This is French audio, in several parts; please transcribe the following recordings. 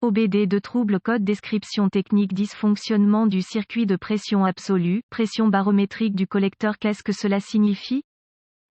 OBD de trouble code description technique dysfonctionnement du circuit de pression absolue, pression barométrique du collecteur. Qu'est-ce que cela signifie?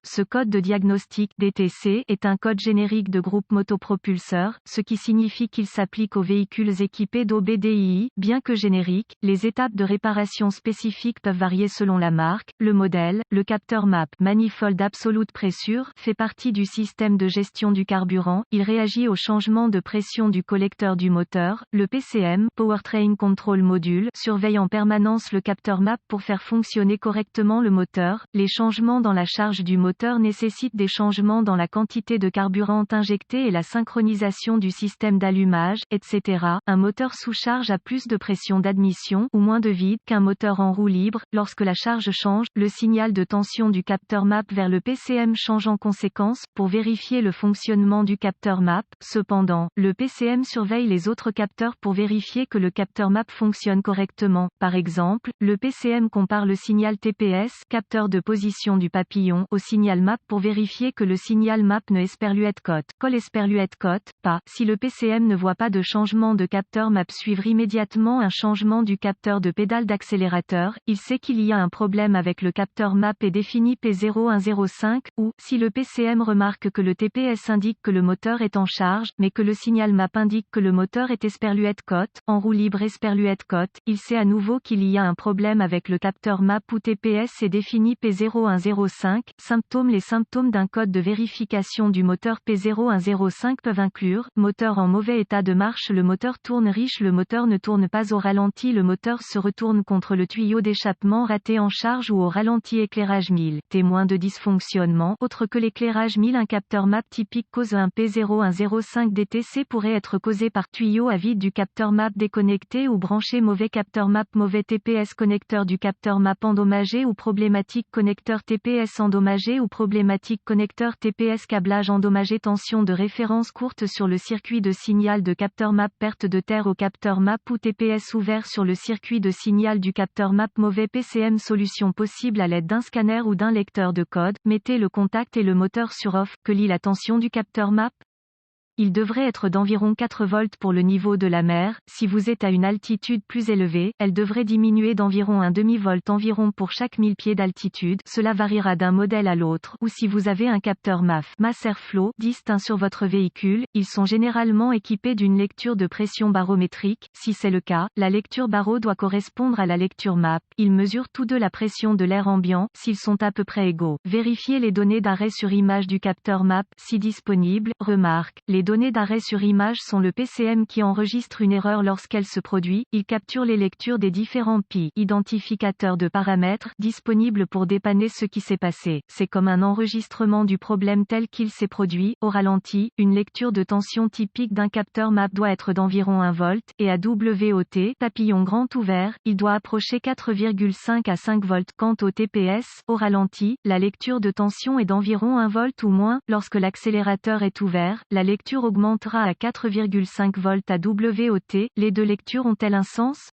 Ce code de diagnostic DTC est un code générique de groupe motopropulseur, ce qui signifie qu'il s'applique aux véhicules équipés d'OBDII. Bien que générique, les étapes de réparation spécifiques peuvent varier selon la marque, le modèle. Le capteur MAP Manifold Absolute Pressure fait partie du système de gestion du carburant. Il réagit au changement de pression du collecteur du moteur. Le PCM Powertrain Control Module surveille en permanence le capteur MAP pour faire fonctionner correctement le moteur. Les changements dans la charge du moteur nécessite des changements dans la quantité de carburant injecté et la synchronisation du système d'allumage, etc. Un moteur sous charge a plus de pression d'admission ou moins de vide qu'un moteur en roue libre. Lorsque la charge change, le signal de tension du capteur MAP vers le PCM change en conséquence, pour vérifier le fonctionnement du capteur MAP. Cependant, le PCM surveille les autres capteurs pour vérifier que le capteur MAP fonctionne correctement. Par exemple, le PCM compare le signal TPS, capteur de position du papillon, au signal MAP pour vérifier que le signal MAP ne esperluette pas. Si le PCM ne voit pas de changement de capteur MAP suivre immédiatement un changement du capteur de pédale d'accélérateur, il sait qu'il y a un problème avec le capteur MAP et définit P0105, ou, si le PCM remarque que le TPS indique que le moteur est en charge, mais que le signal MAP indique que le moteur est esperluette en roue libre esperluette il sait à nouveau qu'il y a un problème avec le capteur MAP ou TPS et définit P0105. Les symptômes d'un code de vérification du moteur P0105 peuvent inclure: moteur en mauvais état de marche, le moteur tourne riche, le moteur ne tourne pas au ralenti, le moteur se retourne contre le tuyau d'échappement raté en charge ou au ralenti, éclairage 1000. Témoin de dysfonctionnement autre que l'éclairage 1000, un capteur MAP typique cause un P0105 DTC pourrait être causé par tuyau à vide du capteur MAP déconnecté ou branché, mauvais capteur MAP, mauvais TPS, connecteur du capteur MAP endommagé ou problématique, connecteur TPS endommagé ou problématique, connecteur TPS, câblage endommagé, tension de référence courte sur le circuit de signal de capteur MAP, perte de terre au capteur MAP ou TPS ouvert sur le circuit de signal du capteur MAP, mauvais PCM. Solution possible à l'aide d'un scanner ou d'un lecteur de code. Mettez le contact et le moteur sur off. Que lit la tension du capteur MAP? Il devrait être d'environ 4 volts pour le niveau de la mer. Si vous êtes à une altitude plus élevée, elle devrait diminuer d'environ un demi-volt environ pour chaque 1000 pieds d'altitude. Cela variera d'un modèle à l'autre. Ou si vous avez un capteur MAF, Mass Airflow, distinct sur votre véhicule, ils sont généralement équipés d'une lecture de pression barométrique. Si c'est le cas, la lecture baro doit correspondre à la lecture MAP. Ils mesurent tous deux la pression de l'air ambiant, s'ils sont à peu près égaux. Vérifiez les données d'arrêt sur image du capteur MAP, si disponible. Remarque, les données d'arrêt sur image sont le PCM qui enregistre une erreur lorsqu'elle se produit. Il capture les lectures des différents PI, identificateurs de paramètres, disponibles pour dépanner ce qui s'est passé. C'est comme un enregistrement du problème tel qu'il s'est produit. Au ralenti, une lecture de tension typique d'un capteur MAP doit être d'environ 1 volt, et à WOT, papillon grand ouvert, il doit approcher 4,5 à 5 volts. Quant au TPS, au ralenti, la lecture de tension est d'environ 1 volt ou moins. Lorsque l'accélérateur est ouvert, la lecture augmentera à 4,5 volts à WOT. Les deux lectures ont-elles un sens?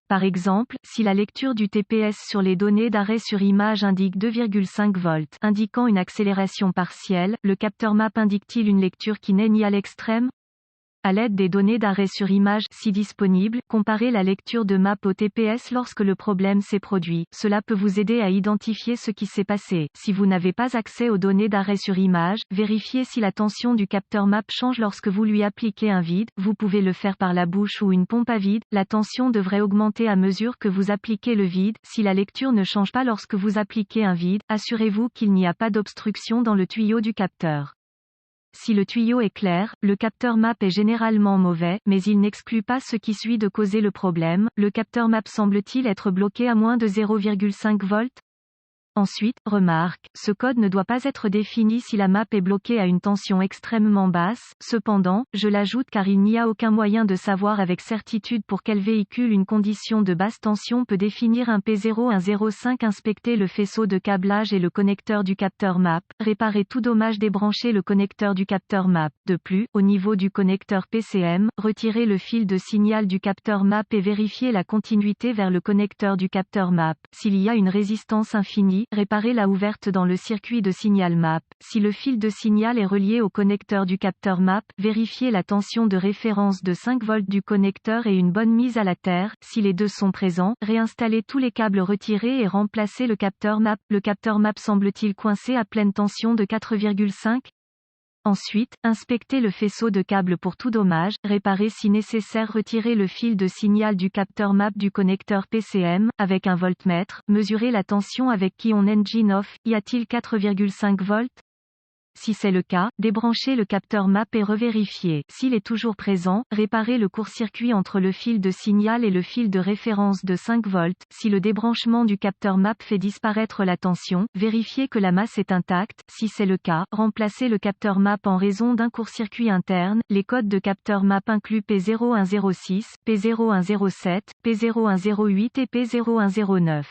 Par exemple, si la lecture du TPS sur les données d'arrêt sur image indique 2,5 volts, indiquant une accélération partielle, le capteur MAP indique-t-il une lecture qui n'est ni à l'extrême? À l'aide des données d'arrêt sur image, si disponibles, comparez la lecture de MAP au TPS lorsque le problème s'est produit. Cela peut vous aider à identifier ce qui s'est passé. Si vous n'avez pas accès aux données d'arrêt sur image, vérifiez si la tension du capteur MAP change lorsque vous lui appliquez un vide. Vous pouvez le faire par la bouche ou une pompe à vide. La tension devrait augmenter à mesure que vous appliquez le vide. Si la lecture ne change pas lorsque vous appliquez un vide, assurez-vous qu'il n'y a pas d'obstruction dans le tuyau du capteur. Si le tuyau est clair, le capteur MAP est généralement mauvais, mais il n'exclut pas ce qui suit de causer le problème. Le capteur MAP semble-t-il être bloqué à moins de 0,5 volts? Ensuite, remarque, ce code ne doit pas être défini si la map est bloquée à une tension extrêmement basse. Cependant, je l'ajoute car il n'y a aucun moyen de savoir avec certitude pour quel véhicule une condition de basse tension peut définir un P0105. Inspectez le faisceau de câblage et le connecteur du capteur MAP. Réparez tout dommage, débranchez le connecteur du capteur MAP. De plus, au niveau du connecteur PCM, retirez le fil de signal du capteur MAP et vérifiez la continuité vers le connecteur du capteur MAP. S'il y a une résistance infinie, réparer la ouverte dans le circuit de signal MAP. Si le fil de signal est relié au connecteur du capteur MAP, vérifiez la tension de référence de 5 volts du connecteur et une bonne mise à la terre. Si les deux sont présents, réinstallez tous les câbles retirés et remplacez le capteur MAP. Le capteur MAP semble-t-il coincé à pleine tension de 4,5? Ensuite, inspectez le faisceau de câbles pour tout dommage, réparez si nécessaire, retirez le fil de signal du capteur MAP du connecteur PCM, avec un voltmètre, mesurez la tension avec Kion Engine Off, y a-t-il 4,5 volts? Si c'est le cas, débranchez le capteur MAP et revérifiez. S'il est toujours présent, réparez le court-circuit entre le fil de signal et le fil de référence de 5 volts. Si le débranchement du capteur MAP fait disparaître la tension, vérifiez que la masse est intacte. Si c'est le cas, remplacez le capteur MAP en raison d'un court-circuit interne. Les codes de capteur MAP incluent P0106, P0107, P0108 et P0109.